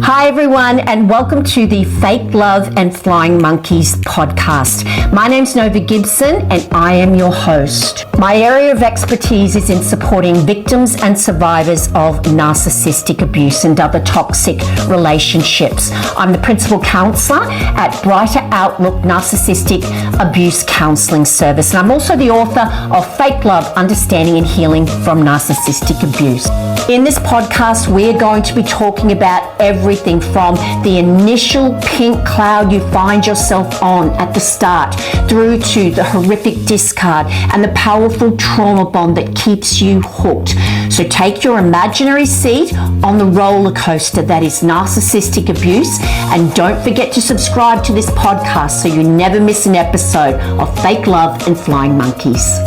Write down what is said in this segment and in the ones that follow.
Hi everyone, and welcome to the Fake Love and Flying Monkeys podcast. My name's Nova Gibson and I am your host. My area of expertise is in supporting victims and survivors of narcissistic abuse and other toxic relationships. I'm the principal counsellor at Brighter Outlook Narcissistic Abuse Counselling Service, and I'm also the author of Fake Love, Understanding and Healing from Narcissistic Abuse. In this podcast, we're going to be talking about everything from the initial pink cloud you find yourself on at the start through to the horrific discard and the powerful trauma bond that keeps you hooked. So take your imaginary seat on the roller coaster that is narcissistic abuse, and don't forget to subscribe to this podcast so you never miss an episode of Fake Love and Flying Monkeys.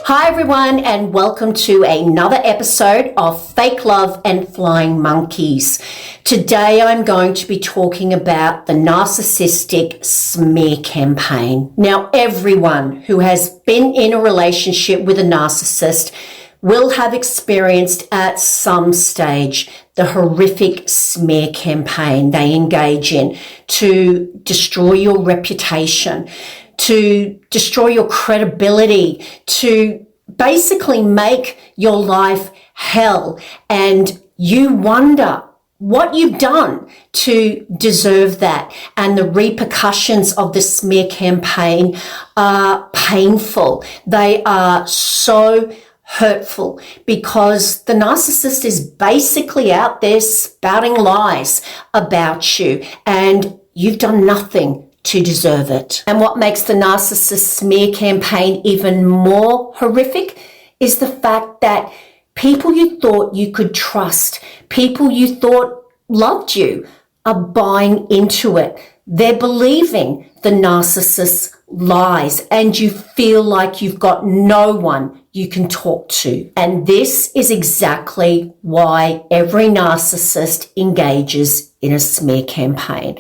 Hi everyone, and welcome to another episode of Fake Love and Flying Monkeys. Today I'm going to be talking about the narcissistic smear campaign. Now, everyone who has been in a relationship with a narcissist will have experienced at some stage the horrific smear campaign they engage in to destroy your reputation, to destroy your credibility, to basically make your life hell. And you wonder what you've done to deserve that. And the repercussions of the smear campaign are painful. They are so hurtful because the narcissist is basically out there spouting lies about you, and you've done nothing to deserve it. And what makes the narcissist smear campaign even more horrific is the fact that people you thought you could trust, people you thought loved you, are buying into it. They're believing the narcissist's lies, and you feel like you've got no one you can talk to. And this is exactly why every narcissist engages in a smear campaign.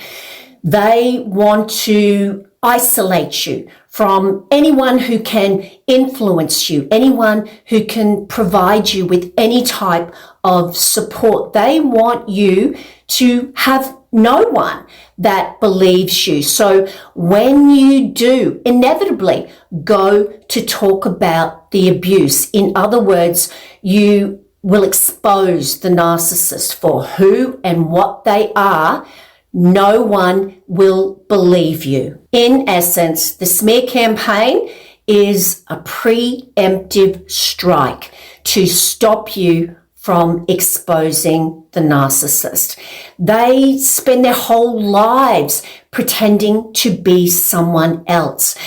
They want to isolate you from anyone who can influence you, anyone who can provide you with any type of support. They want you to have no one that believes you. So when you do inevitably go to talk about the abuse, in other words, you will expose the narcissist for who and what they are, no one will believe you. In essence, the smear campaign is a preemptive strike to stop you from exposing the narcissist. They spend their whole lives pretending to be someone else,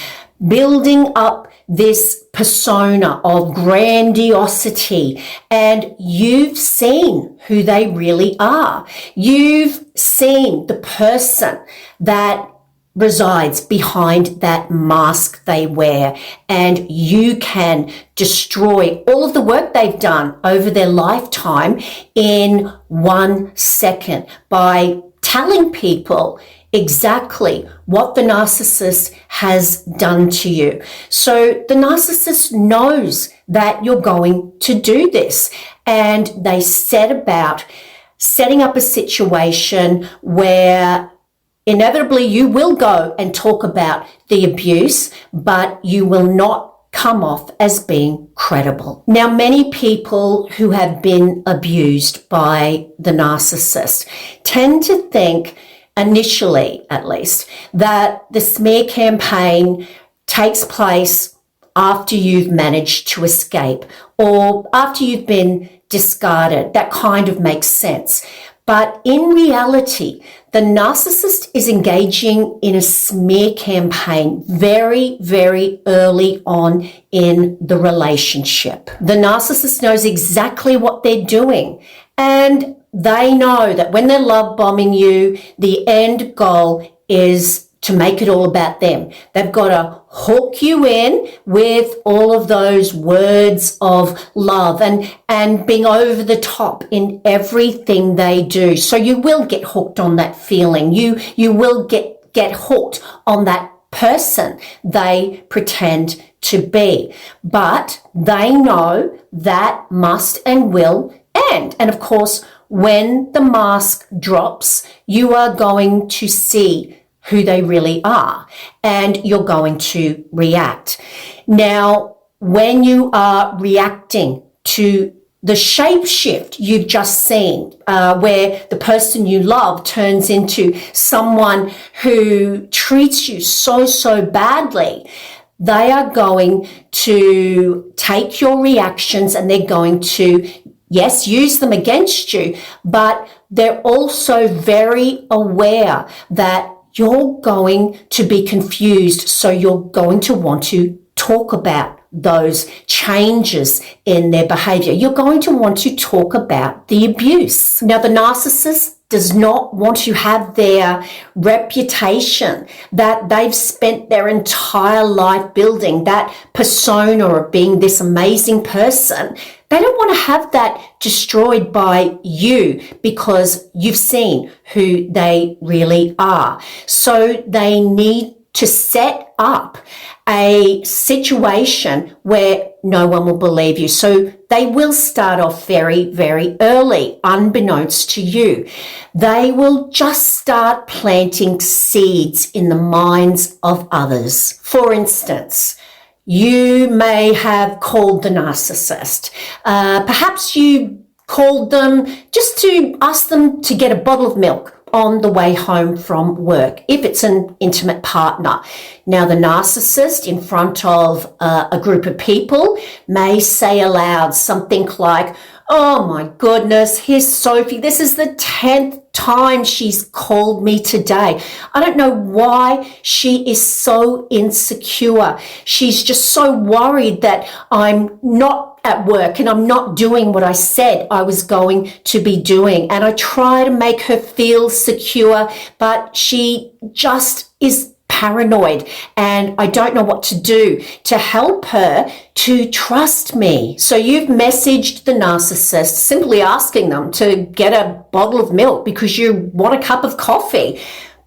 building up this persona of grandiosity, and you've seen who they really are. You've seen the person that resides behind that mask they wear, and you can destroy all of the work they've done over their lifetime in 1 second by telling people exactly what the narcissist has done to you. So the narcissist knows that you're going to do this, and they set about setting up a situation where inevitably you will go and talk about the abuse, but you will not come off as being credible. Now, many people who have been abused by the narcissist tend to think, initially at least, that the smear campaign takes place after you've managed to escape or after you've been discarded. That kind of makes sense. But in reality, the narcissist is engaging in a smear campaign very, very early on in the relationship. The narcissist knows exactly what they're doing, and they know that when they're love bombing you, the end goal is to make it all about them. They've got to hook you in with all of those words of love and being over the top in everything they do. So you will get hooked on that feeling. You will get hooked on that person they pretend to be. But they know that must and will end. And of course, when the mask drops, you are going to see who they really are, and you're going to react. Now, when you are reacting to the shape shift you've just seen, where the person you love turns into someone who treats you so badly, they are going to take your reactions and they're going to, yes, use them against you, but they're also very aware that you're going to be confused. So you're going to want to talk about those changes in their behavior. You're going to want to talk about the abuse. Now, the narcissist does not want to have their reputation that they've spent their entire life building, that persona of being this amazing person. They don't want to have that destroyed by you because you've seen who they really are. So they need to set up a situation where no one will believe you. So they will start off very early, unbeknownst to you. They will just start planting seeds in the minds of others. For instance, you may have called the narcissist. Perhaps you called them just to ask them to get a bottle of milk on the way home from work, if it's an intimate partner. Now, the narcissist in front of a group of people may say aloud something like, "Oh my goodness, here's Sophie. This is the 10th time she's called me today. I don't know why she is so insecure. She's just so worried that I'm not at work and I'm not doing what I said I was going to be doing. And I try to make her feel secure, but she just is paranoid and I don't know what to do to help her to trust me." So you've messaged the narcissist simply asking them to get a bottle of milk because you want a cup of coffee.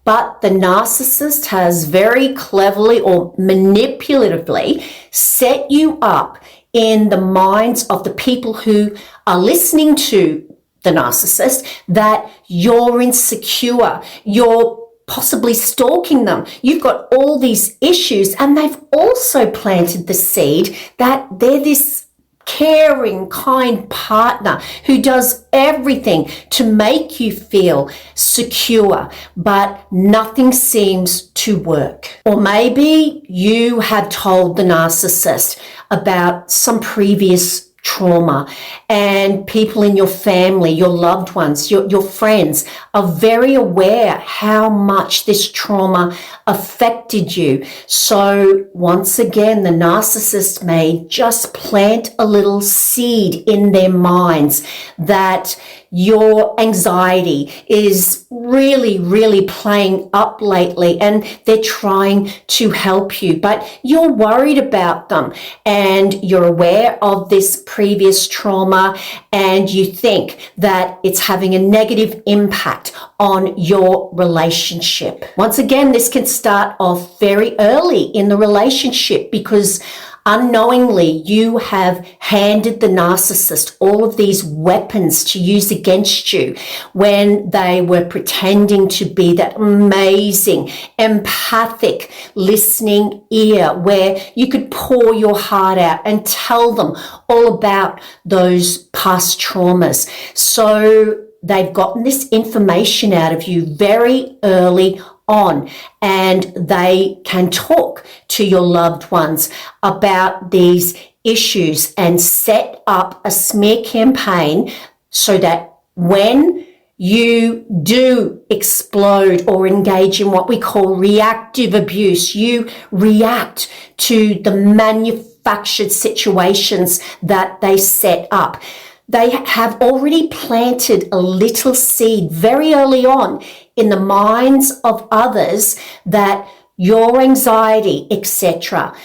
But the narcissist has very cleverly or manipulatively set you up in the minds of the people who are listening to the narcissist that you're insecure, you're possibly stalking them. You've got all these issues, and they've also planted the seed that they're this caring, kind partner who does everything to make you feel secure, but nothing seems to work. Or maybe you have told the narcissist about some previous trauma, and people in your family, your loved ones, your friends are very aware how much this trauma affected you. So once again, the narcissist may just plant a little seed in their minds that your anxiety is really playing up lately and they're trying to help you, but you're worried about them and you're aware of this previous trauma and you think that it's having a negative impact on your relationship. Once again, this can start off very early in the relationship because unknowingly you have handed the narcissist all of these weapons to use against you when they were pretending to be that amazing, empathic, listening ear where you could pour your heart out and tell them all about those past traumas. So they've gotten this information out of you very early on, and they can talk to your loved ones about these issues and set up a smear campaign so that when you do explode or engage in what we call reactive abuse, you react to the manufactured situations that they set up. They have already planted a little seed very early on in the minds of others that your anxiety, etc.,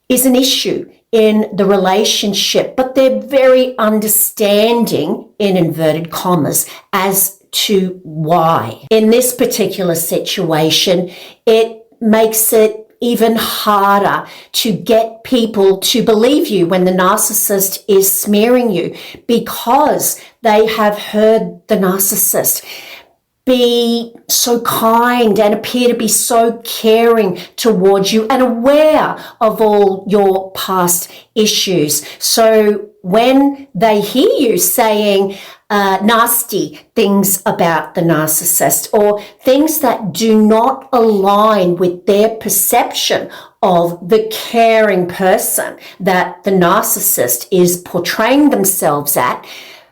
is an issue in the relationship, but they're very understanding, in inverted commas, as to why. In this particular situation, it makes it even harder to get people to believe you when the narcissist is smearing you, because they have heard the narcissist be so kind and appear to be so caring towards you and aware of all your past issues. So when they hear you saying nasty things about the narcissist, or things that do not align with their perception of the caring person that the narcissist is portraying themselves at,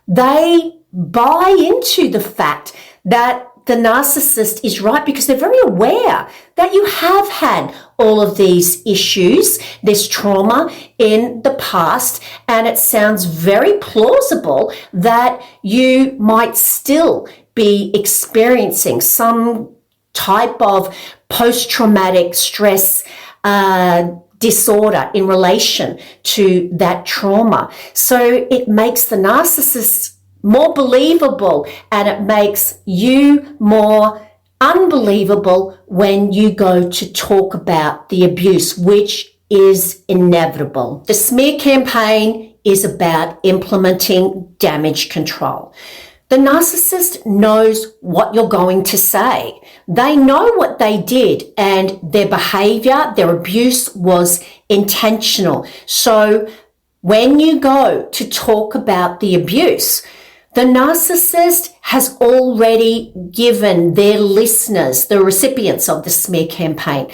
they buy into the fact that the narcissist is right, because they're very aware that you have had all of these issues, this trauma in the past, and it sounds very plausible that you might still be experiencing some type of post-traumatic stress disorder in relation to that trauma. So it makes the narcissist more believable, and it makes you more unbelievable when you go to talk about the abuse, which is inevitable. The smear campaign is about implementing damage control. The narcissist knows what you're going to say. They know what they did, and their behavior, their abuse was intentional. So when you go to talk about the abuse, the narcissist has already given their listeners, the recipients of the smear campaign,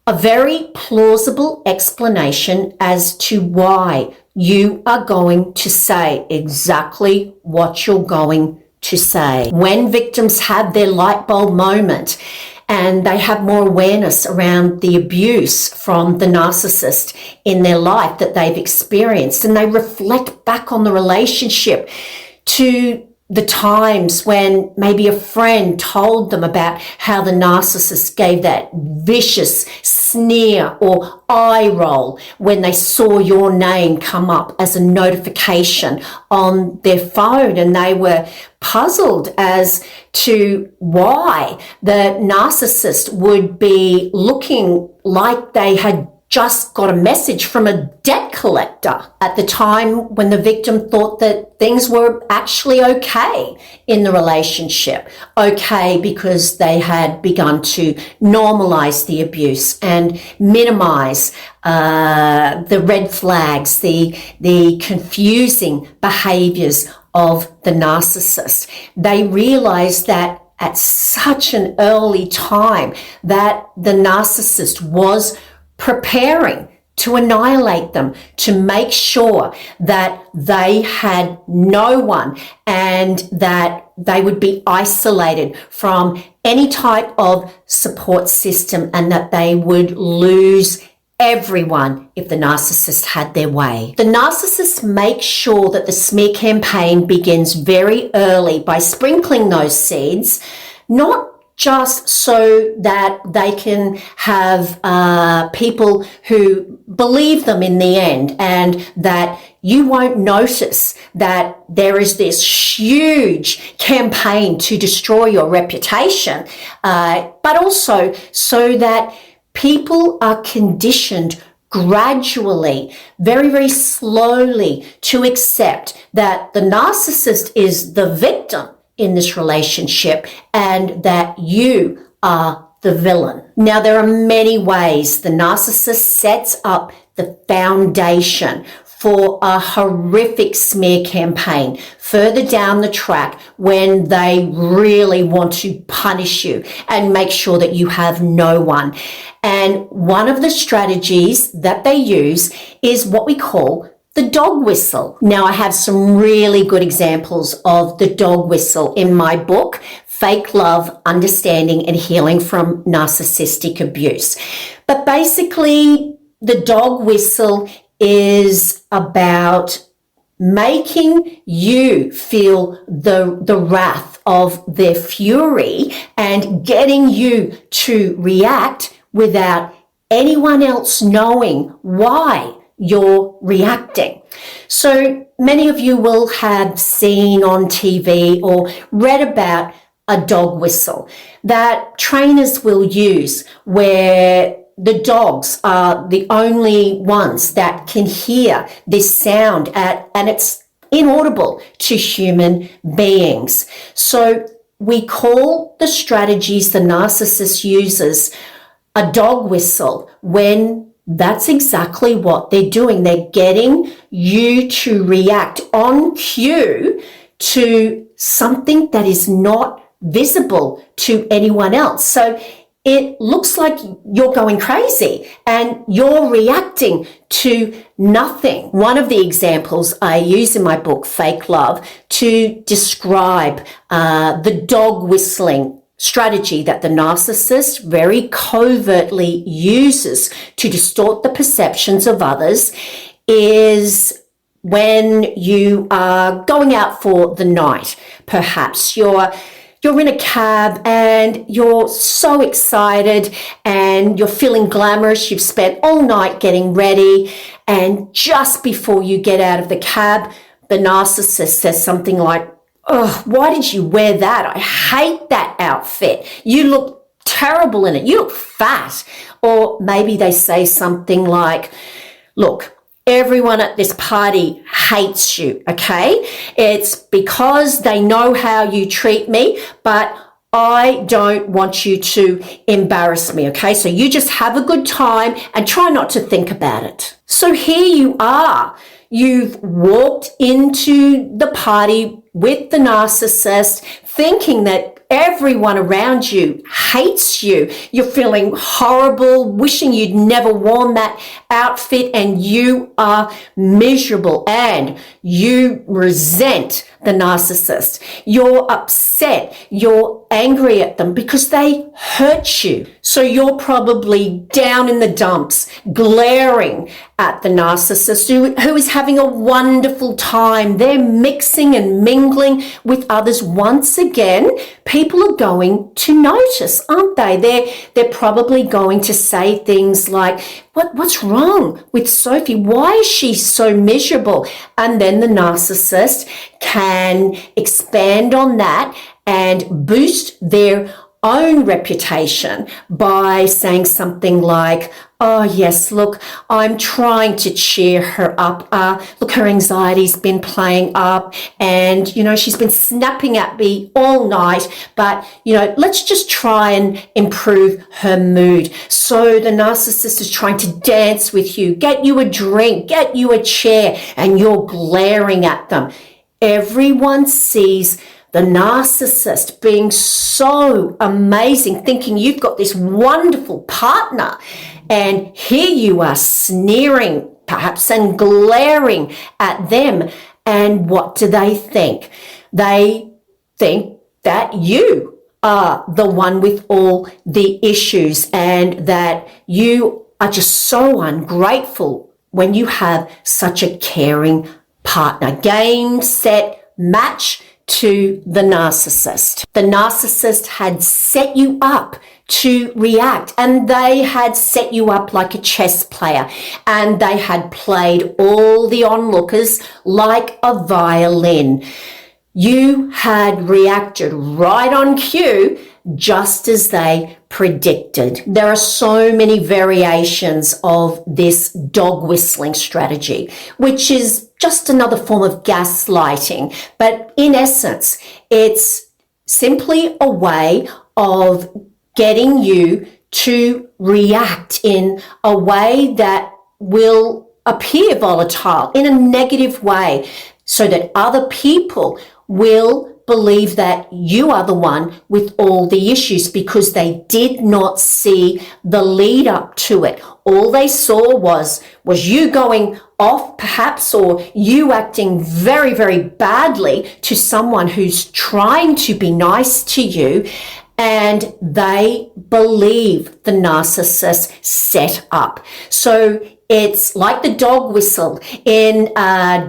a very plausible explanation as to why you are going to say exactly what you're going to say. When victims have their light bulb moment and they have more awareness around the abuse from the narcissist in their life that they've experienced, and they reflect back on the relationship to the times when maybe a friend told them about how the narcissist gave that vicious sneer or eye roll when they saw your name come up as a notification on their phone, and they were puzzled as to why the narcissist would be looking like they had just got a message from a debt collector at the time when the victim thought that things were actually okay in the relationship. Okay, because they had begun to normalize the abuse and minimize the red flags, the confusing behaviors of the narcissist. They realized that at such an early time that the narcissist was preparing to annihilate them, to make sure that they had no one and that they would be isolated from any type of support system, and that they would lose everyone if the narcissist had their way. The narcissist makes sure that the smear campaign begins very early by sprinkling those seeds, not just so that they can have people who believe them in the end, and that you won't notice that there is this huge campaign to destroy your reputation, but also so that people are conditioned gradually, very, very slowly, to accept that the narcissist is the victim in this relationship and that you are the villain. Now, there are many ways the narcissist sets up the foundation for a horrific smear campaign further down the track, when they really want to punish you and make sure that you have no one. And one of the strategies that they use is what we call the dog whistle. Now, I have some really good examples of the dog whistle in my book, Fake Love, Understanding and Healing from Narcissistic Abuse. But basically, the dog whistle is about making you feel the wrath of their fury and getting you to react without anyone else knowing why you're reacting. So many of you will have seen on TV or read about a dog whistle that trainers will use, where the dogs are the only ones that can hear this sound and it's inaudible to human beings. So we call the strategies the narcissist uses a dog whistle when that's exactly what they're doing. They're getting you to react on cue to something that is not visible to anyone else. So it looks like you're going crazy and you're reacting to nothing. One of the examples I use in my book, Fake Love, to describe the dog whistling strategy that the narcissist very covertly uses to distort the perceptions of others is when you are going out for the night. Perhaps you're in a cab and you're so excited and you're feeling glamorous. You've spent all night getting ready, and just before you get out of the cab, the narcissist says something like, "Oh, why did you wear that? I hate that outfit. You look terrible in it. You look fat." Or maybe they say something like, "Look, everyone at this party hates you, okay? It's because they know how you treat me, but I don't want you to embarrass me, okay? So you just have a good time and try not to think about it." So here you are. You've walked into the party with the narcissist thinking that everyone around you hates you. You're feeling horrible, wishing you'd never worn that outfit, and you are miserable and you resent the narcissist. You're upset. You're angry at them because they hurt you. So you're probably down in the dumps, glaring at the narcissist who is having a wonderful time. They're mixing and mingling with others. Once again, people are going to notice, aren't they? They're probably going to say things like, what's wrong with Sophie? Why is she so miserable? And then the narcissist can expand on that and boost their own reputation by saying something like, "Oh yes, look, I'm trying to cheer her up. Look, her anxiety's been playing up and, she's been snapping at me all night, but, let's just try and improve her mood." So the narcissist is trying to dance with you, get you a drink, get you a chair, and you're glaring at them. Everyone sees the narcissist being so amazing, thinking you've got this wonderful partner. And here you are sneering, perhaps, and glaring at them. And what do they think? They think that you are the one with all the issues and that you are just so ungrateful when you have such a caring partner. Game, set, match to the narcissist. The narcissist had set you up to react, and they had set you up like a chess player, and they had played all the onlookers like a violin. You had reacted right on cue, just as they predicted. There are so many variations of this dog whistling strategy, which is just another form of gaslighting. But in essence, it's simply a way of getting you to react in a way that will appear volatile, in a negative way, so that other people will believe that you are the one with all the issues because they did not see the lead up to it. All they saw was you going off perhaps, or you acting very, very badly to someone who's trying to be nice to you, and they believe the narcissist set up. So it's like the dog whistle in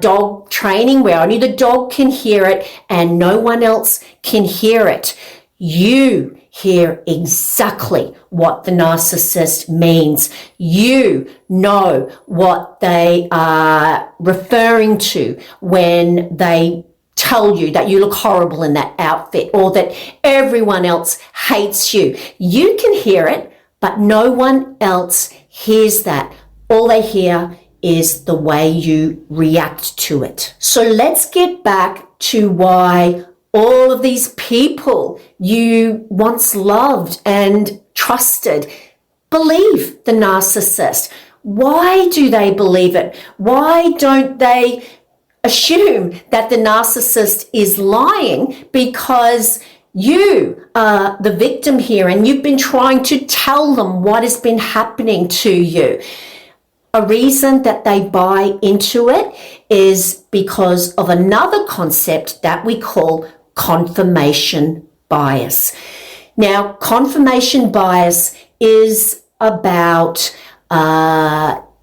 dog training where only the dog can hear it and no one else can hear it. You hear exactly what the narcissist means. You know what they are referring to when they tell you that you look horrible in that outfit or that everyone else hates you. You can hear it, but no one else hears that. All they hear is the way you react to it. So let's get back to why all of these people you once loved and trusted believe the narcissist. Why do they believe it? Why don't they assume that the narcissist is lying? Because you are the victim here and you've been trying to tell them what has been happening to you. A reason that they buy into it is because of another concept that we call confirmation bias. Now, confirmation bias is about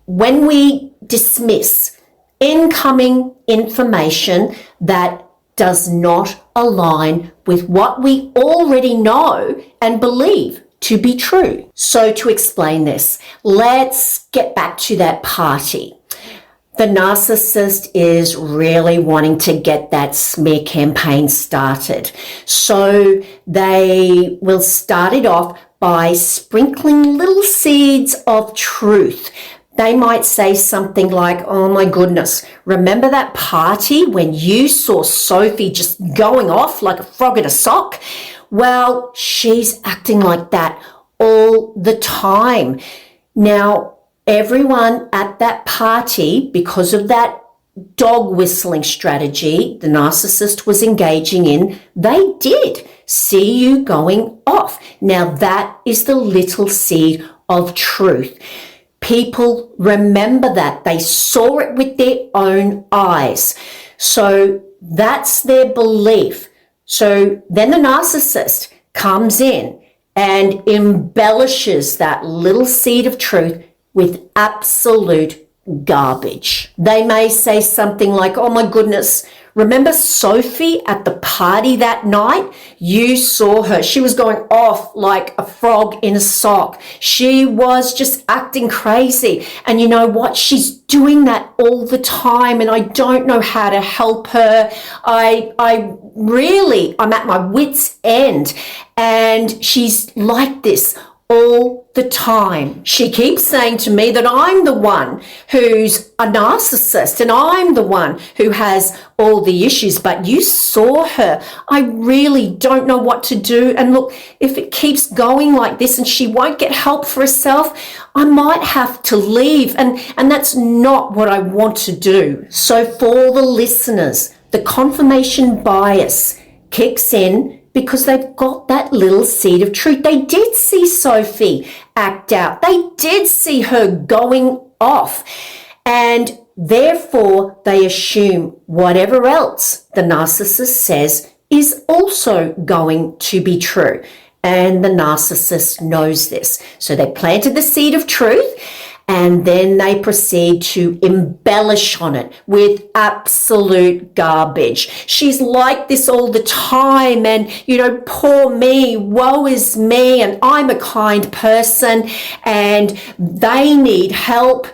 when we dismiss incoming information that does not align with what we already know and believe to be true. So to explain this, let's get back to that party. The narcissist is really wanting to get that smear campaign started. So they will start it off by sprinkling little seeds of truth. They might say something like, oh my goodness, remember that party when you saw Sophie just going off like a frog in a sock? Well, she's acting like that all the time. Now, everyone at that party, because of that dog whistling strategy the narcissist was engaging in, they did see you going off. Now, that is the little seed of truth. People remember that. They saw it with their own eyes. So that's their belief. So then the narcissist comes in and embellishes that little seed of truth with absolute garbage. They may say something like, oh my goodness, remember Sophie at the party that night? You saw her. She was going off like a frog in a sock. She was just acting crazy. And you know what? She's doing that all the time and I don't know how to help her. I'm at my wit's end. And she's like this all the time. She keeps saying to me that I'm the one who's a narcissist and I'm the one who has all the issues, but you saw her. I really don't know what to do. And look, if it keeps going like this and she won't get help for herself, I might have to leave. And that's not what I want to do. So for the listeners, the confirmation bias kicks in because they've got that little seed of truth. They did see Sophie act out. They did see her going off. And therefore, they assume whatever else the narcissist says is also going to be true. And the narcissist knows this. So they planted the seed of truth and then they proceed to embellish on it with absolute garbage. She's like this all the time and, poor me, woe is me, and I'm a kind person and they need help.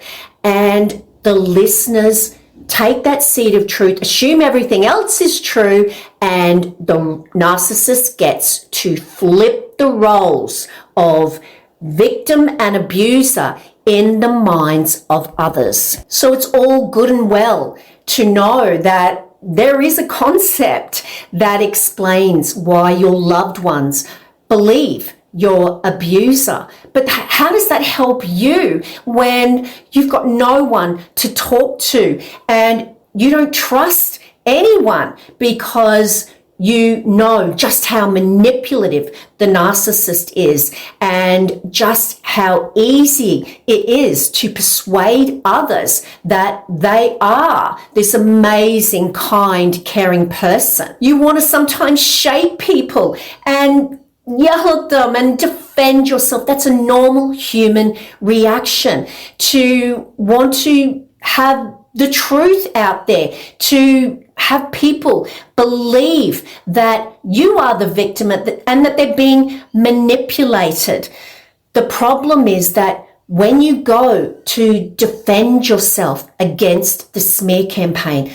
And the listeners take that seed of truth, assume everything else is true, and the narcissist gets to flip the roles of victim and abuser in the minds of others. So it's all good and well to know that there is a concept that explains why your loved ones believe your abuser. But how does that help you when you've got no one to talk to and you don't trust anyone because you know just how manipulative the narcissist is and just how easy it is to persuade others that they are this amazing, kind, caring person? You want to sometimes shake people and yell at them and defend yourself. That's a normal human reaction to want to have the truth out there, to have people believe that you are the victim and that they're being manipulated. The problem is that when you go to defend yourself against the smear campaign,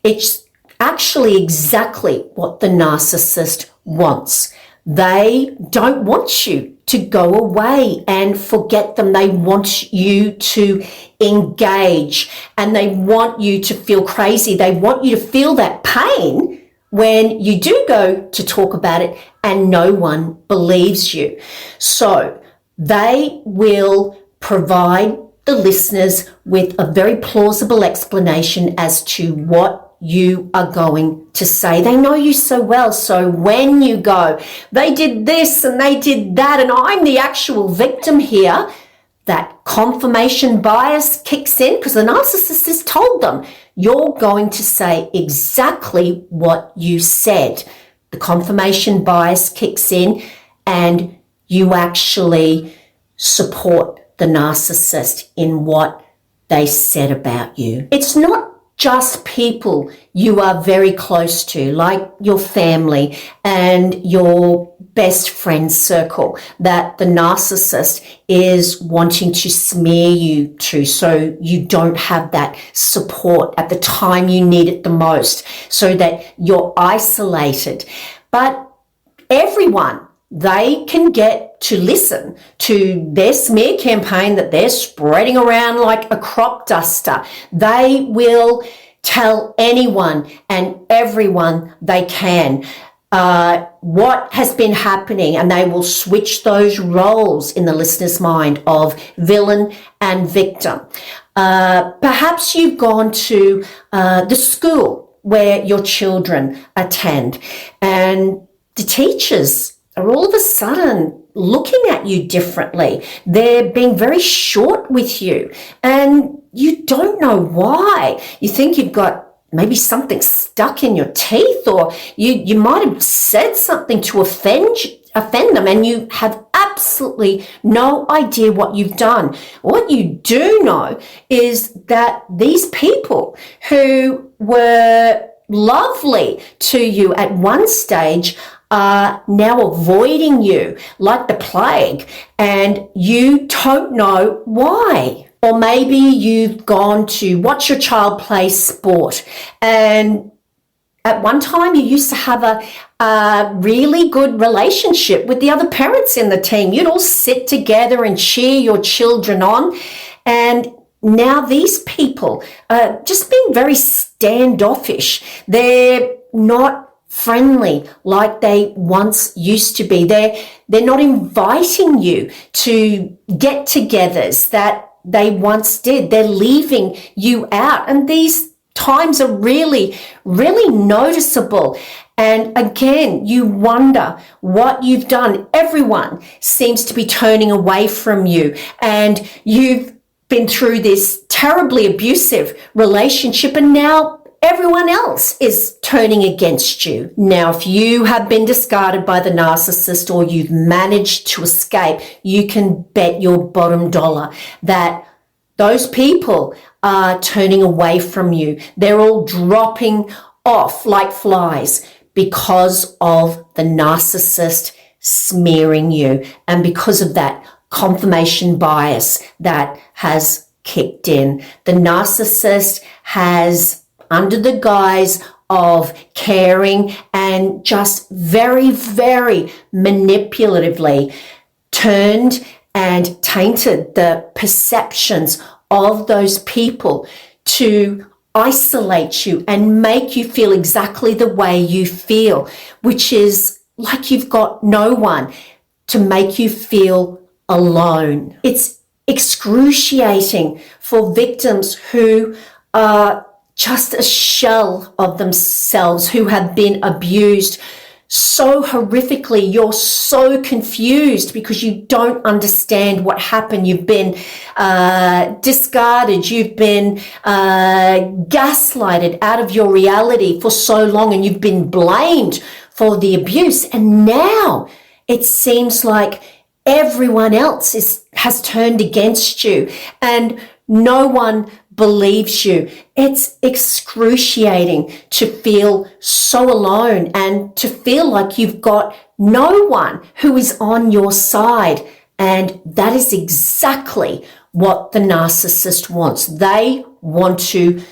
it's actually exactly what the narcissist wants. They don't want you to go away and forget them. They want you to engage and they want you to feel crazy. They want you to feel that pain when you do go to talk about it and no one believes you. So they will provide the listeners with a very plausible explanation as to what you are going to say. They know you so well. So when you go, they did this and they did that, and I'm the actual victim here, that confirmation bias kicks in because the narcissist has told them you're going to say exactly what you said. The confirmation bias kicks in and you actually support the narcissist in what they said about you. It's not just people you are very close to, like your family and your best friend circle, that the narcissist is wanting to smear you to, so you don't have that support at the time you need it the most, so that you're isolated. But everyone, they can get to listen to their smear campaign that they're spreading around like a crop duster. They will tell anyone and everyone they can what has been happening, and they will switch those roles in the listener's mind of villain and victim. Perhaps you've gone to the school where your children attend, and the teachers are all of a sudden looking at you differently. They're being very short with you and you don't know why. You think you've got maybe something stuck in your teeth, or you might have said something to offend them, and you have absolutely no idea what you've done. What you do know is that these people who were lovely to you at one stage are now avoiding you like the plague, and you don't know why. Or maybe you've gone to watch your child play sport, and at one time you used to have a really good relationship with the other parents in the team. You'd all sit together and cheer your children on, and now these people are just being very standoffish. They're not friendly like they once used to be. They're not inviting you to get-togethers that they once did. They're leaving you out, and these times are really, really noticeable. And again, you wonder what you've done. Everyone seems to be turning away from you, and you've been through this terribly abusive relationship, and now everyone else is turning against you. Now, if you have been discarded by the narcissist or you've managed to escape, you can bet your bottom dollar that those people are turning away from you. They're all dropping off like flies because of the narcissist smearing you, and because of that confirmation bias that has kicked in. The narcissist has, under the guise of caring and just very, very manipulatively, turned and tainted the perceptions of those people to isolate you and make you feel exactly the way you feel, which is like you've got no one, to make you feel alone. It's excruciating for victims who are just a shell of themselves, who have been abused so horrifically. You're so confused because you don't understand what happened. You've been discarded. You've been gaslighted out of your reality for so long, and you've been blamed for the abuse. And now it seems like everyone else has turned against you, and no one believes you. It's excruciating to feel so alone and to feel like you've got no one who is on your side. And that is exactly what the narcissist wants. They want to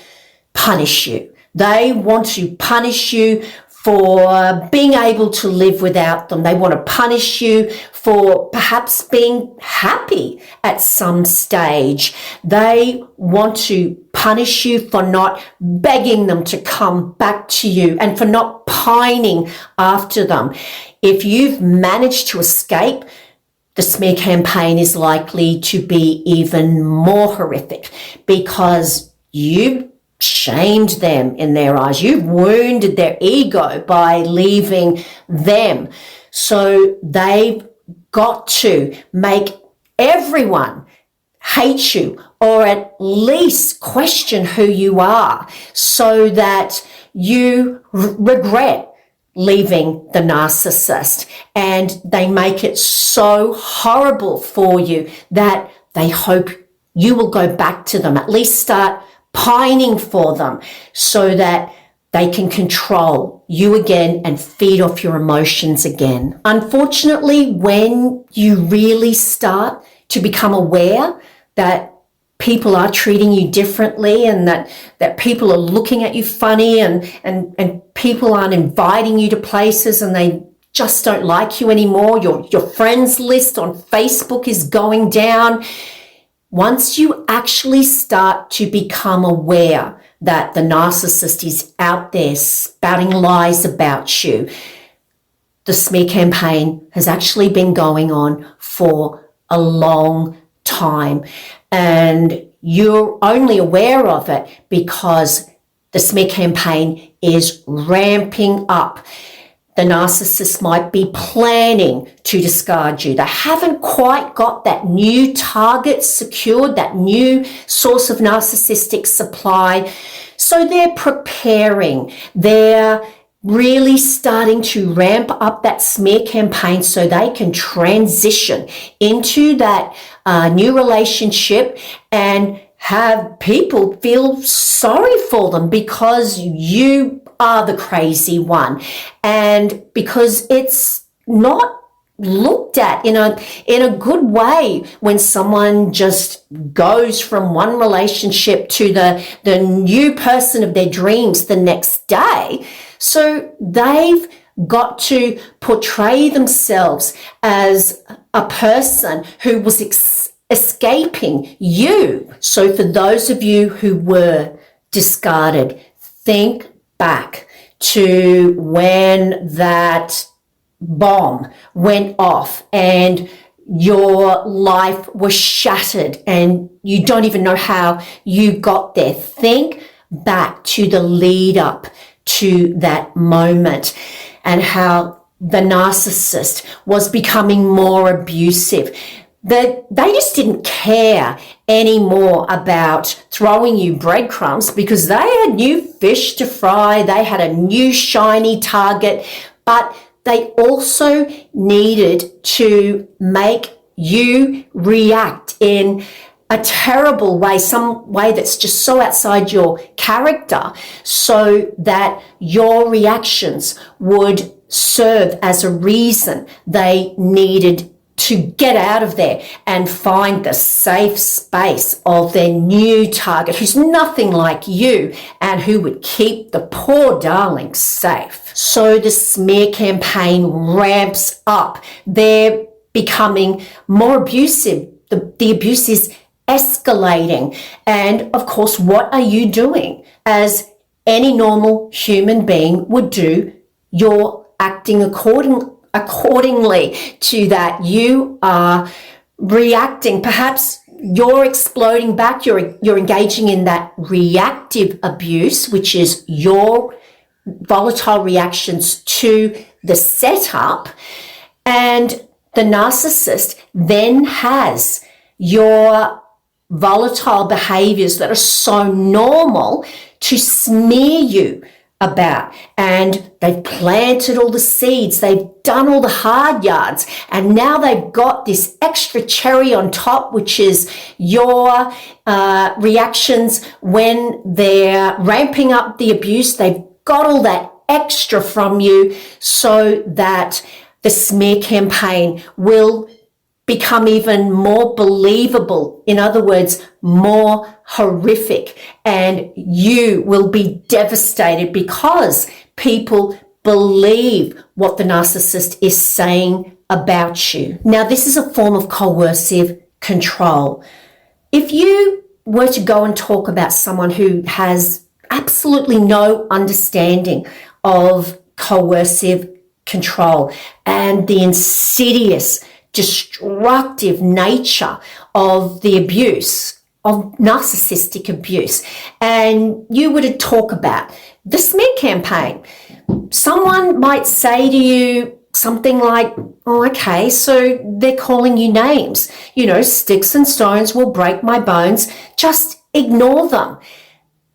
punish you. They want to punish you for being able to live without them. They want to punish you for perhaps being happy at some stage. They want to punish you for not begging them to come back to you and for not pining after them. If you've managed to escape, the smear campaign is likely to be even more horrific because you've shamed them in their eyes. You've wounded their ego by leaving them. So they've got to make everyone hate you or at least question who you are so that you regret leaving the narcissist, and they make it so horrible for you that they hope you will go back to them, at least start pining for them so that they can control you again and feed off your emotions again. Unfortunately, when you really start to become aware that people are treating you differently and that people are looking at you funny and people aren't inviting you to places and they just don't like you anymore, your friends list on Facebook is going down. Once you actually start to become aware that the narcissist is out there spouting lies about you, the smear campaign has actually been going on for a long time. And you're only aware of it because the smear campaign is ramping up. The narcissist might be planning to discard you. They haven't quite got that new target secured, that new source of narcissistic supply. So they're preparing. They're really starting to ramp up that smear campaign so they can transition into that new relationship and have people feel sorry for them because you are the crazy one and because it's not looked at in a good way when someone just goes from one relationship to the new person of their dreams the next day. So they've got to portray themselves as a person who was escaping you. So for those of you who were discarded, think back to when that bomb went off and your life was shattered and you don't even know how you got there. Think back to the lead up to that moment and how the narcissist was becoming more abusive. That they just didn't care anymore about throwing you breadcrumbs because they had new fish to fry. They had a new shiny target, but they also needed to make you react in a terrible way, some way that's just so outside your character, so that your reactions would serve as a reason they needed to get out of there and find the safe space of their new target who's nothing like you and who would keep the poor darling safe. So the smear campaign ramps up. They're becoming more abusive. The abuse is escalating. And of course, what are you doing? As any normal human being would do, you're acting accordingly to that. You are reacting. Perhaps you're exploding back. You're engaging in that reactive abuse, which is your volatile reactions to the setup. And the narcissist then has your volatile behaviors that are so normal to smear you about, and they've planted all the seeds, they've done all the hard yards, and now they've got this extra cherry on top, which is your reactions when they're ramping up the abuse. They've got all that extra from you so that the smear campaign will become even more believable. In other words, more horrific, and you will be devastated because people believe what the narcissist is saying about you. Now, this is a form of coercive control. If you were to go and talk about someone who has absolutely no understanding of coercive control and the insidious, destructive nature of the abuse, of narcissistic abuse, and you were to talk about the smear campaign, someone might say to you something like, oh, okay, so they're calling you names. You know, sticks and stones will break my bones. Just ignore them.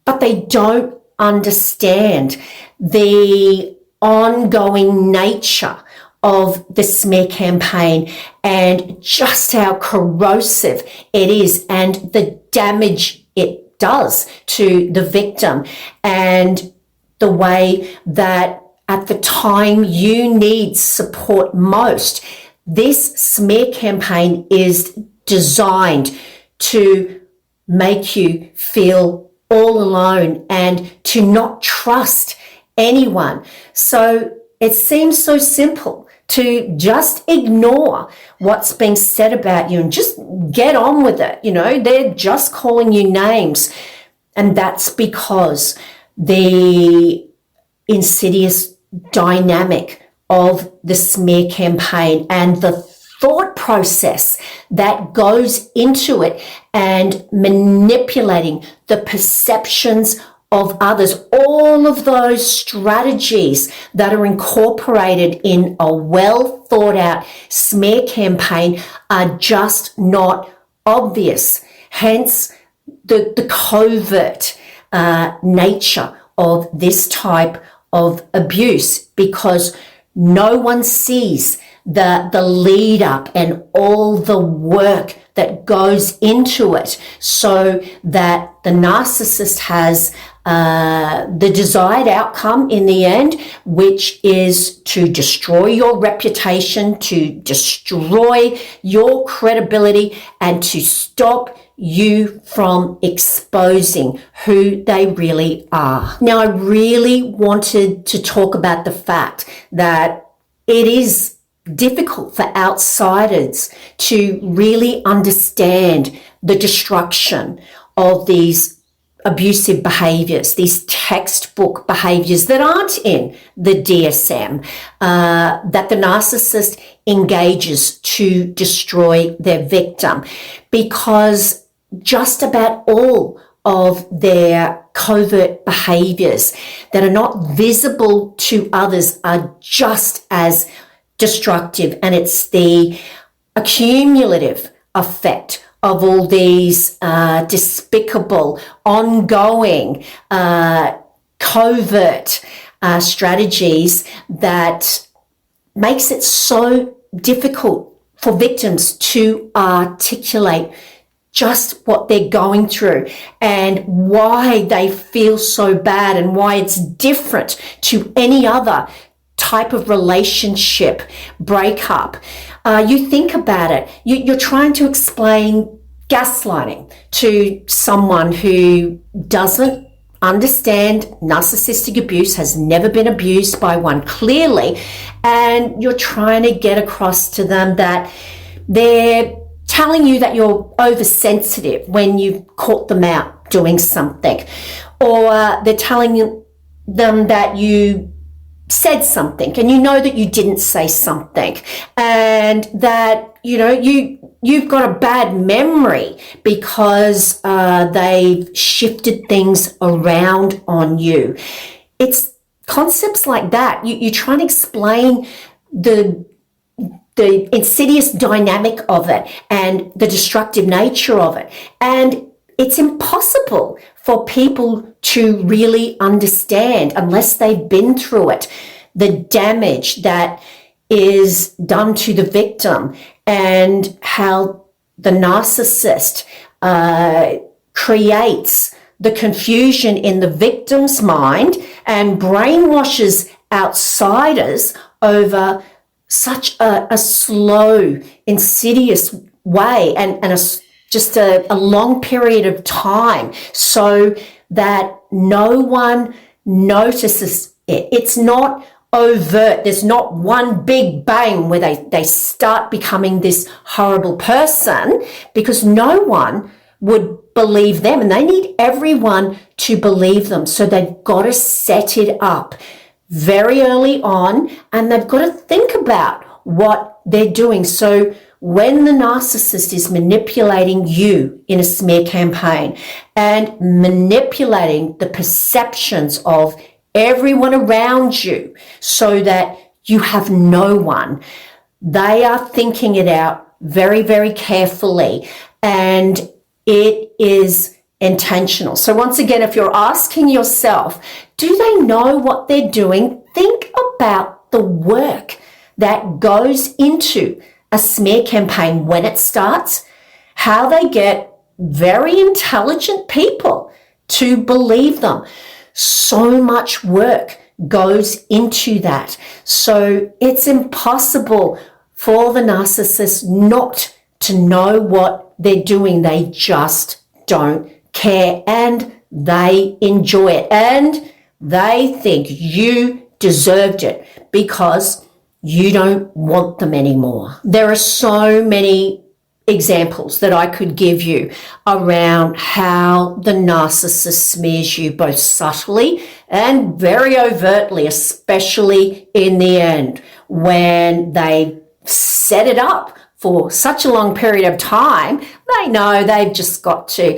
But they don't understand the ongoing nature of the smear campaign and just how corrosive it is and the damage it does to the victim, and the way that at the time you need support most, this smear campaign is designed to make you feel all alone and to not trust anyone. So it seems so simple to just ignore what's being said about you and just get on with it. You know, they're just calling you names. And that's because the insidious dynamic of the smear campaign and the thought process that goes into it and manipulating the perceptions of others, all of those strategies that are incorporated in a well thought out smear campaign are just not obvious. Hence the covert nature of this type of abuse, because no one sees the lead up and all the work that goes into it, so that the narcissist has the desired outcome in the end, which is to destroy your reputation, to destroy your credibility, and to stop you from exposing who they really are. Now, I really wanted to talk about the fact that it is difficult for outsiders to really understand the destruction of these abusive behaviors, these textbook behaviors that aren't in the DSM, that the narcissist engages to destroy their victim, because just about all of their covert behaviors that are not visible to others are just as destructive. And it's the accumulative effect of all these despicable, ongoing, covert strategies that makes it so difficult for victims to articulate just what they're going through and why they feel so bad and why it's different to any other type of relationship breakup. You think about it, you're trying to explain gaslighting to someone who doesn't understand narcissistic abuse, has never been abused by one clearly, and you're trying to get across to them that they're telling you that you're oversensitive when you've caught them out doing something, or they're telling them that you said something and you know that you didn't say something, and that you've got a bad memory because they've shifted things around on you. It's concepts like that. You try to explain the insidious dynamic of it and the destructive nature of it, and it's impossible for people to really understand, unless they've been through it, the damage that is done to the victim and how the narcissist creates the confusion in the victim's mind and brainwashes outsiders over such a slow, insidious way and just a long period of time, so that no one notices it. It's not overt. There's not one big bang where they start becoming this horrible person, because no one would believe them, and they need everyone to believe them. So they've got to set it up very early on, and they've got to think about what they're doing. So when the narcissist is manipulating you in a smear campaign and manipulating the perceptions of everyone around you so that you have no one, they are thinking it out very, very carefully, and it is intentional. So once again, if you're asking yourself, do they know what they're doing? Think about the work that goes into a smear campaign when it starts, how they get very intelligent people to believe them. So much work goes into that. So it's impossible for the narcissist not to know what they're doing. They just don't care, and they enjoy it, and they think you deserved it because you don't want them anymore. There are so many examples that I could give you around how the narcissist smears you, both subtly and very overtly, especially in the end when they set it up for such a long period of time. They know they've just got to,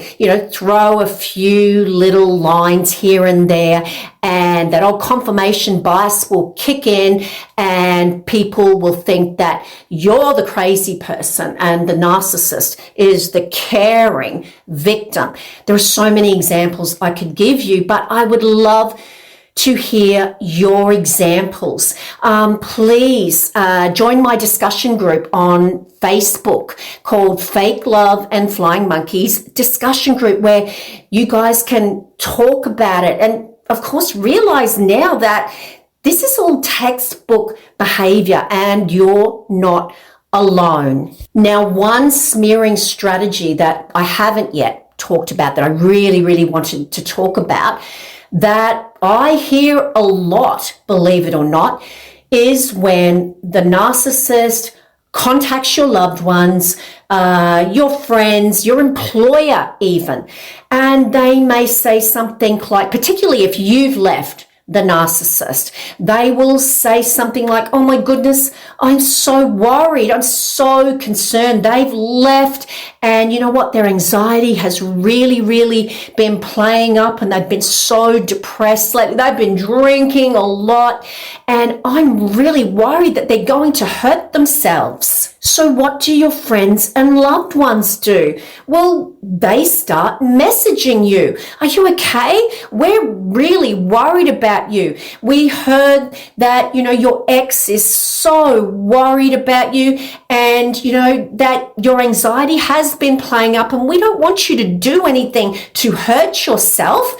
throw a few little lines here and there, and that old confirmation bias will kick in, and people will think that you're the crazy person and the narcissist is the caring victim. There are so many examples I could give you, but I would love to hear your examples. Please join my discussion group on Facebook called Fake Love and Flying Monkeys discussion group, where you guys can talk about it. And of course, realize now that this is all textbook behavior and you're not alone. Now, one smearing strategy that I haven't yet talked about that I really, really wanted to talk about, that I hear a lot, believe it or not, is when the narcissist contacts your loved ones, your friends, your employer even, and they may say something like, particularly if you've left the narcissist, they will say something like, oh my goodness, I'm so worried, I'm so concerned, they've left, and you know what, their anxiety has really, really been playing up, and they've been so depressed lately, they've been drinking a lot, and I'm really worried that they're going to hurt themselves. So what do your friends and loved ones do? Well, they start messaging you. Are you okay? We're really worried about you. We heard that, your ex is so worried about you, and, that your anxiety has been playing up, and we don't want you to do anything to hurt yourself.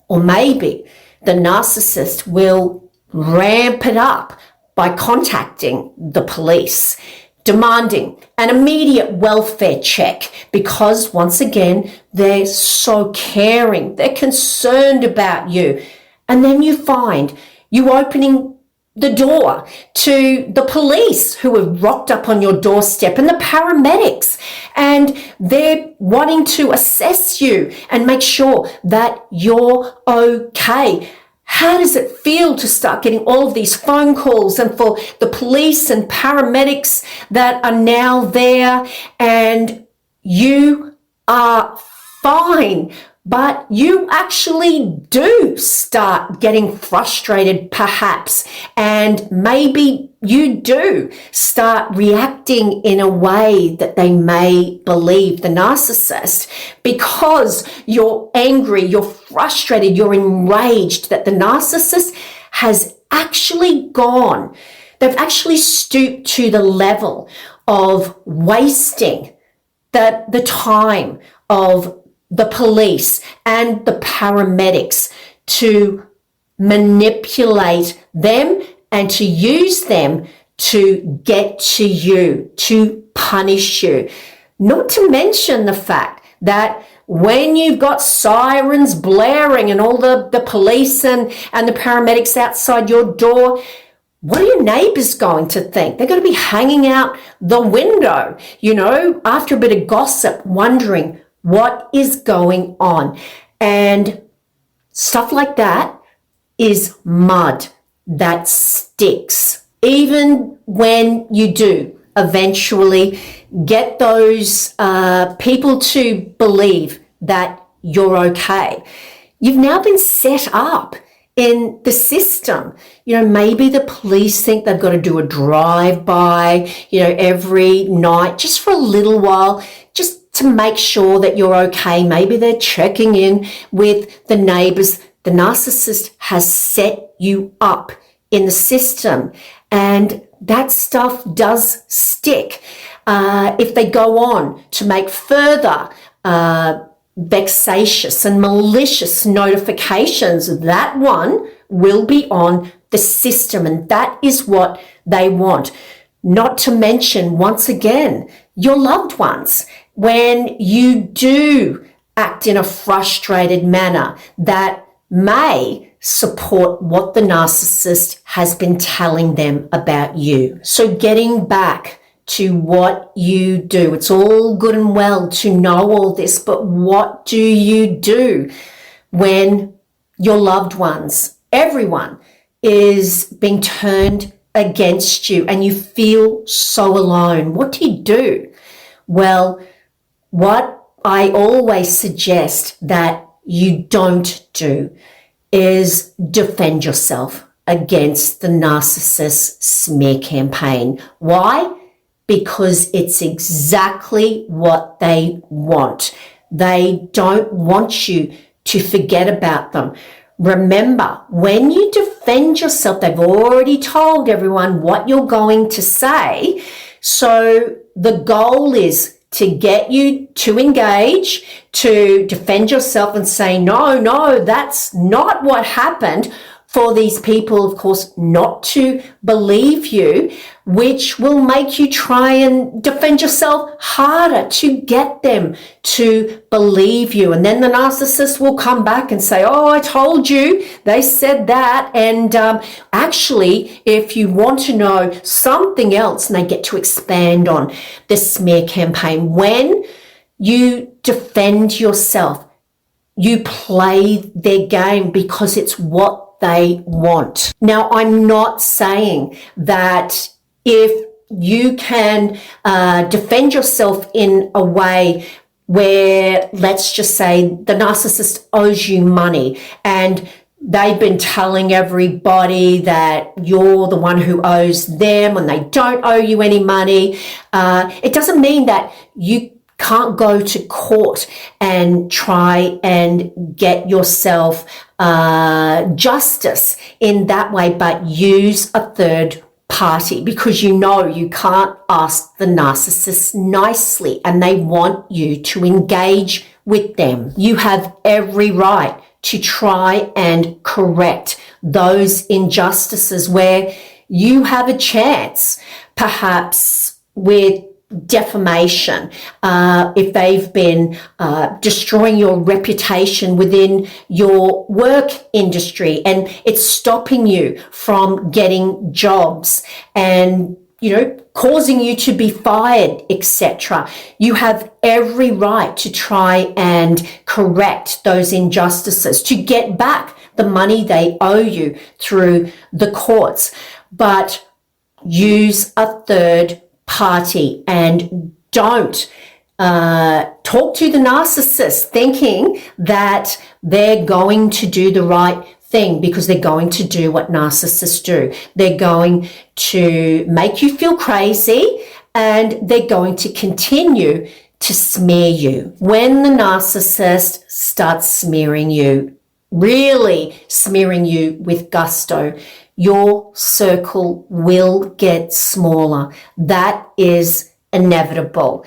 Or maybe the narcissist will ramp it up by contacting the police, demanding an immediate welfare check, because once again, they're so caring, they're concerned about you. And then you find you opening the door to the police who have rocked up on your doorstep, and the paramedics, and they're wanting to assess you and make sure that you're okay. How does it feel to start getting all of these phone calls, and for the police and paramedics that are now there, and you are fine, but you actually do start getting frustrated perhaps, and maybe you do start reacting in a way that they may believe, the narcissist, because you're angry, you're frustrated, you're enraged that the narcissist has actually gone. They've actually stooped to the level of wasting the time of the police and the paramedics to manipulate them and to use them to get to you, to punish you. Not to mention the fact that when you've got sirens blaring and all the police and the paramedics outside your door, what are your neighbors going to think? They're going to be hanging out the window, after a bit of gossip, wondering what is going on. And stuff like that is mud that sticks. Even when you do eventually get those people to believe that you're okay, you've now been set up in the system. Maybe the police think they've got to do a drive-by, every night, just for a little while, just to make sure that you're okay. Maybe they're checking in with the neighbors. The narcissist has set you up in the system, and that stuff does stick. If they go on to make further vexatious and malicious notifications, that one will be on the system, and that is what they want. Not to mention, once again, your loved ones. When you do act in a frustrated manner that may support what the narcissist has been telling them about you. So getting back to what you do. It's all good and well to know all this, but what do you do when your loved ones, everyone, is being turned against you and you feel so alone? What do you do? Well, what I always suggest that you don't do is defend yourself against the narcissist smear campaign. Why? Because it's exactly what they want. They don't want you to forget about them. Remember, when you defend yourself, they've already told everyone what you're going to say. So the goal is to get you to engage, to defend yourself and say, no, that's not what happened. For these people, of course, not to believe you, which will make you try and defend yourself harder to get them to believe you. And then the narcissist will come back and say, oh, I told you, they said that. And actually, if you want to know something else, and they get to expand on the smear campaign, when you defend yourself, you play their game because it's what they want. Now, I'm not saying that if you can defend yourself in a way where, let's just say, the narcissist owes you money and they've been telling everybody that you're the one who owes them and they don't owe you any money. It doesn't mean that you can't go to court and try and get yourself justice in that way, but use a third party, because you know you can't ask the narcissist nicely and they want you to engage with them. You have every right to try and correct those injustices where you have a chance, perhaps with defamation, if they've been destroying your reputation within your work industry and it's stopping you from getting jobs and causing you to be fired, etc. You have every right to try and correct those injustices, to get back the money they owe you through the courts, but use a third party and don't talk to the narcissist thinking that they're going to do the right thing, because they're going to do what narcissists do. They're going to make you feel crazy and they're going to continue to smear you. When the narcissist starts smearing you, really smearing you with gusto, your circle will get smaller. That is inevitable.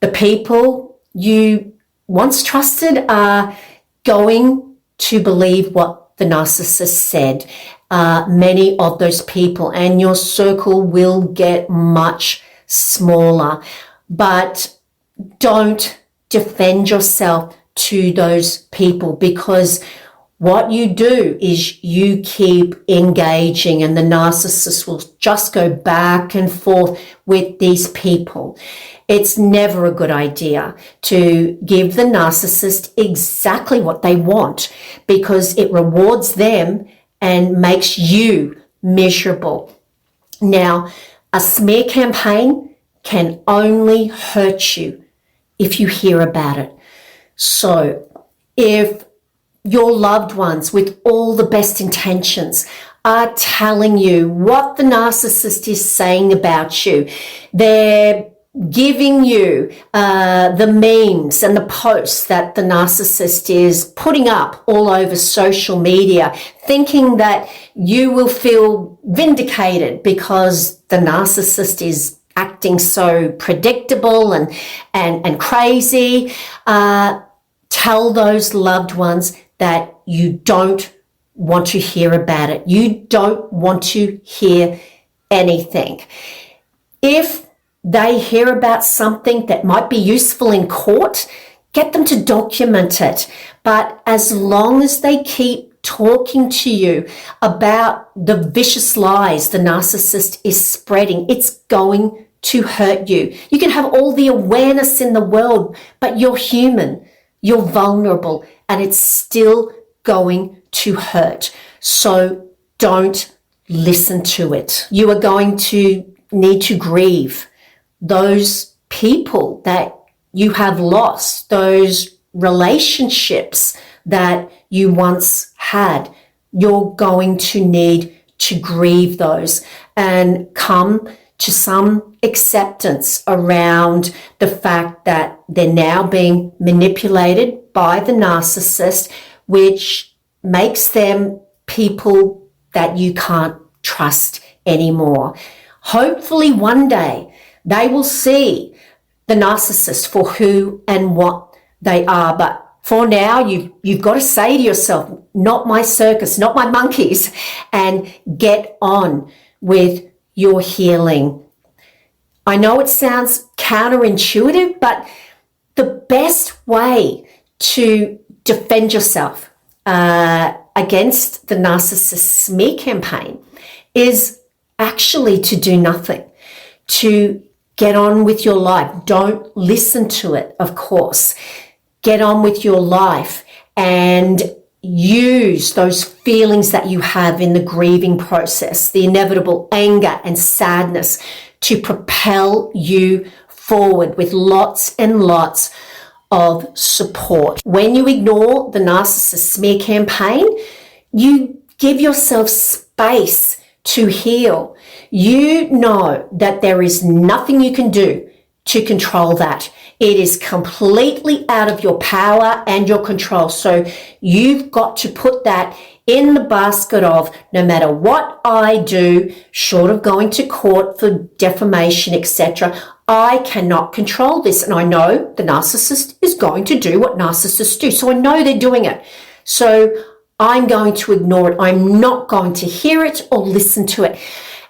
The people you once trusted are going to believe what the narcissist said. Many of those people, and your circle will get much smaller. But don't defend yourself to those people, because What you do is you keep engaging, and the narcissist will just go back and forth with these people. It's never a good idea to give the narcissist exactly what they want, because it rewards them and makes you miserable. Now, a smear campaign can only hurt you if you hear about it. So if your loved ones, with all the best intentions, are telling you what the narcissist is saying about you, they're giving you the memes and the posts that the narcissist is putting up all over social media, thinking that you will feel vindicated because the narcissist is acting so predictable and crazy. Tell those loved ones that you don't want to hear about it. You don't want to hear anything. If they hear about something that might be useful in court, get them to document it. But as long as they keep talking to you about the vicious lies the narcissist is spreading, it's going to hurt you. You can have all the awareness in the world, but you're human, you're vulnerable, and it's still going to hurt. So don't listen to it. You are going to need to grieve those people that you have lost, those relationships that you once had. You're going to need to grieve those and come to some acceptance around the fact that they're now being manipulated by the narcissist, which makes them people that you can't trust anymore. Hopefully one day they will see the narcissist for who and what they are. But for now, you've got to say to yourself, not my circus, not my monkeys, and get on with your healing. I know it sounds counterintuitive, but the best way to defend yourself against the narcissist smear campaign is actually to do nothing, to get on with your life. Don't listen to it, of course. Get on with your life and use those feelings that you have in the grieving process, the inevitable anger and sadness, to propel you forward with lots and lots of support. When you ignore the narcissist smear campaign, you give yourself space to heal. You know that there is nothing you can do to control that. It is completely out of your power and your control. So you've got to put that in the basket of, no matter what I do, short of going to court for defamation, etc., I cannot control this. And I know the narcissist is going to do what narcissists do. So I know they're doing it. So I'm going to ignore it. I'm not going to hear it or listen to it.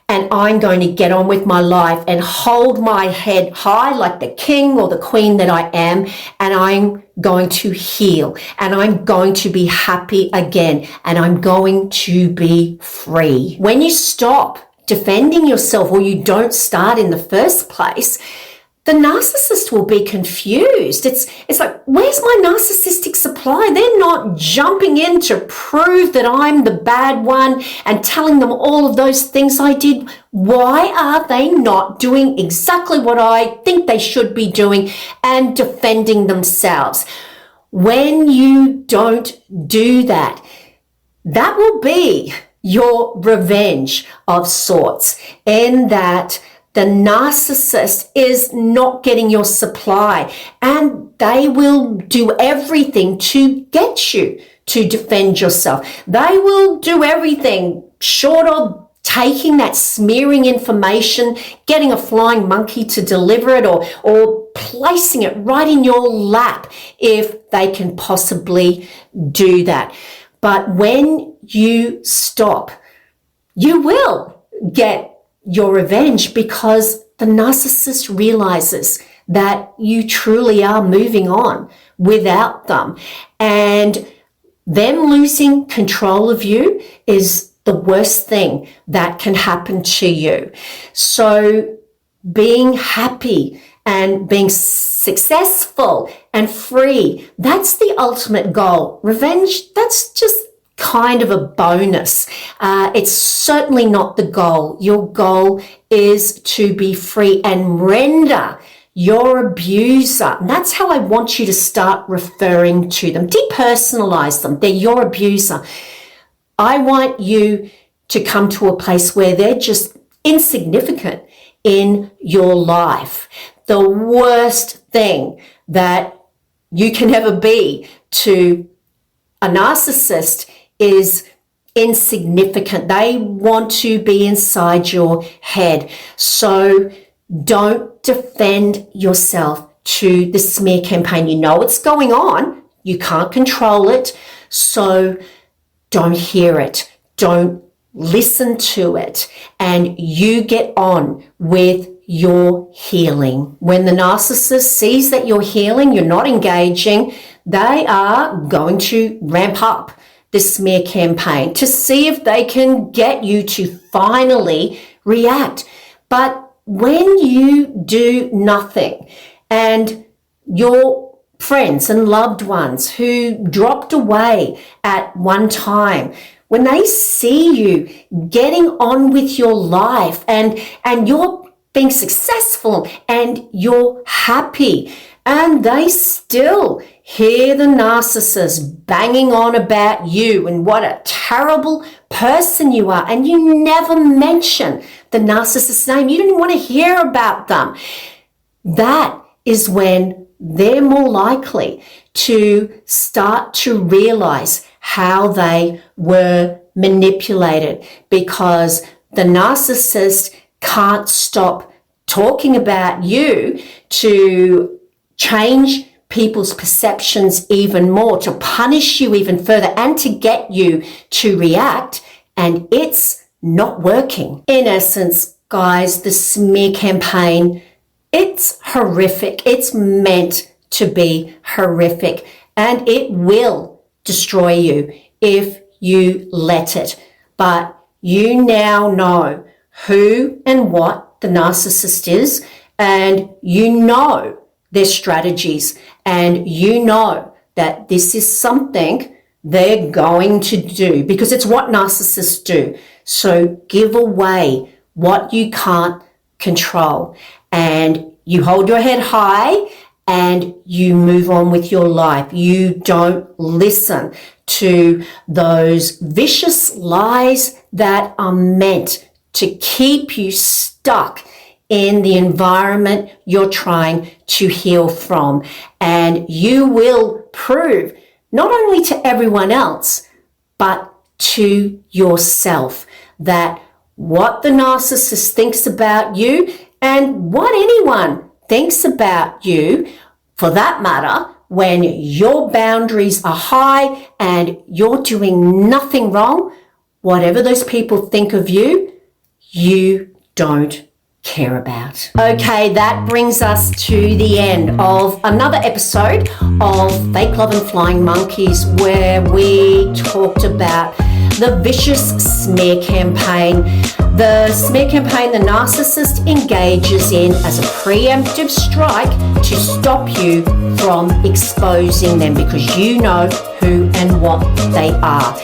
And I'm going to get on with my life and hold my head high like the king or the queen that I am. And I'm going to heal. And I'm going to be happy again. And I'm going to be free. When you stop defending yourself, or you don't start in the first place, the narcissist will be confused. It's like, where's my narcissistic supply? They're not jumping in to prove that I'm the bad one and telling them all of those things I did. Why are they not doing exactly what I think they should be doing and defending themselves? When you don't do that, that will be your revenge of sorts, in that the narcissist is not getting your supply, and they will do everything to get you to defend yourself. They will do everything short of taking that smearing information, getting a flying monkey to deliver it, or placing it right in your lap if they can possibly do that. But when you stop, you will get your revenge, because the narcissist realizes that you truly are moving on without them. And them losing control of you is the worst thing that can happen to you. So being happy and being successful and free, that's the ultimate goal. Revenge, that's just kind of a bonus. It's certainly not the goal. Your goal is to be free and render your abuser. And that's how I want you to start referring to them. Depersonalize them. They're your abuser. I want you to come to a place where they're just insignificant in your life. The worst thing that you can ever be to a narcissist is insignificant. They want to be inside your head. So don't defend yourself to the smear campaign. You know what's going on. You can't control it. So don't hear it. Don't listen to it. And you get on with your healing. When the narcissist sees that you're healing, you're not engaging, they are going to ramp up the smear campaign to see if they can get you to finally react. But when you do nothing and your friends and loved ones who dropped away at one time, when they see you getting on with your life and you're being successful and you're happy, and they still hear the narcissist banging on about you and what a terrible person you are, and you never mention the narcissist's name, you didn't want to hear about them, that is when they're more likely to start to realize how they were manipulated, because the narcissist can't stop talking about you to change people's perceptions even more, to punish you even further, and to get you to react, and it's not working. In essence, guys, the smear campaign, it's horrific. It's meant to be horrific, and it will destroy you if you let it. But you now know who and what the narcissist is, and you know their strategies, and you know that this is something they're going to do because it's what narcissists do. So give away what you can't control, and you hold your head high and you move on with your life. You don't listen to those vicious lies that are meant to keep you stuck in the environment you're trying to heal from. And you will prove not only to everyone else, but to yourself that what the narcissist thinks about you and what anyone thinks about you, for that matter, when your boundaries are high and you're doing nothing wrong, whatever those people think of you, you don't care about. Okay, that brings us to the end of another episode of Fake Love and Flying Monkeys, where we talked about the vicious smear campaign. The smear campaign the narcissist engages in as a preemptive strike to stop you from exposing them, because you know who and what they are.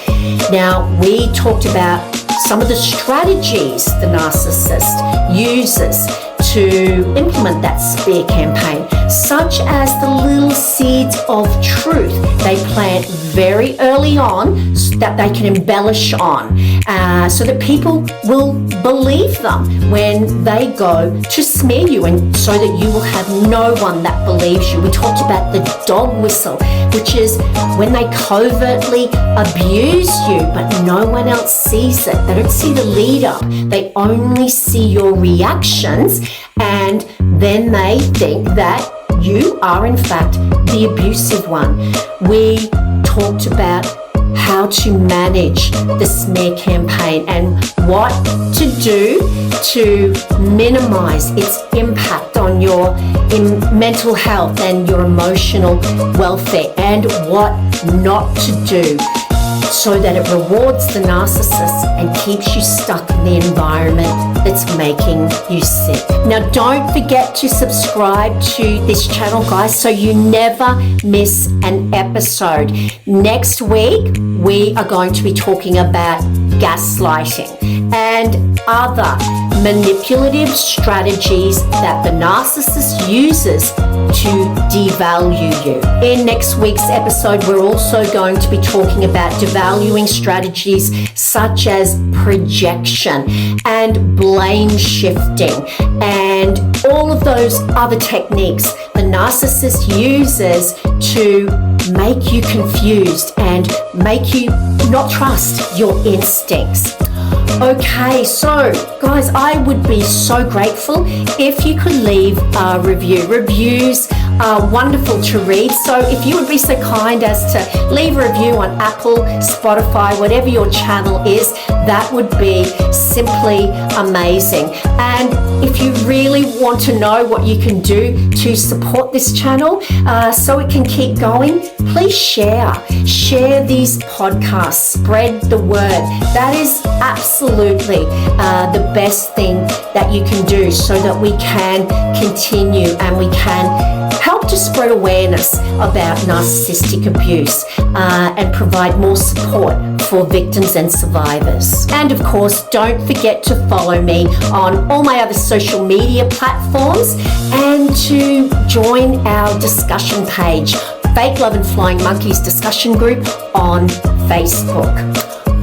Now, we talked about some of the strategies the narcissist uses to implement that smear campaign, such as the little seeds of truth they plant very early on so that they can embellish on, so that people will believe them when they go to smear you, and so that you will have no one that believes you. We talked about the dog whistle, which is when they covertly abuse you, but no one else sees it. They don't see the lead up. They only see your reactions, and then they think that you are in fact the abusive one. We talked about how to manage the smear campaign and what to do to minimize its impact on on your mental health and your emotional welfare, and what not to do, so that it rewards the narcissist and keeps you stuck in the environment that's making you sick. Now, don't forget to subscribe to this channel, guys, so you never miss an episode. Next week, we are going to be talking about gaslighting and other manipulative strategies that the narcissist uses to devalue you. In next week's episode, we're also going to be talking about devaluing strategies such as projection and blame shifting and all of those other techniques the narcissist uses to make you confused and make you not trust your instincts. Okay, so guys, I would be so grateful if you could leave a review. Reviews are wonderful to read, so if you would be so kind as to leave a review on Apple, Spotify, whatever your channel is, that would be simply amazing. And if you really want to know what you can do to support this channel so it can keep going, please share these podcasts, spread the word. That is absolutely the best thing that you can do so that we can continue and we can help to spread awareness about narcissistic abuse and provide more support for victims and survivors. And of course, don't forget to follow me on all my other social media platforms and to join our discussion page, Fake Love and Flying Monkeys discussion group on Facebook.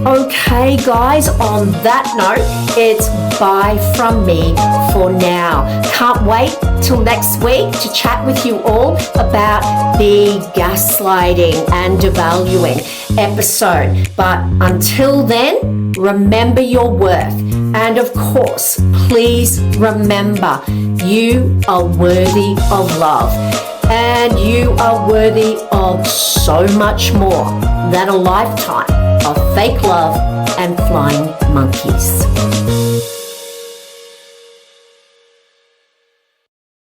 Okay, guys, on that note, it's bye from me for now. Can't wait till next week to chat with you all about the gaslighting and devaluing episode. But until then, remember your worth. And of course, please remember, you are worthy of love. And you are worthy of so much more than a lifetime of fake love and flying monkeys.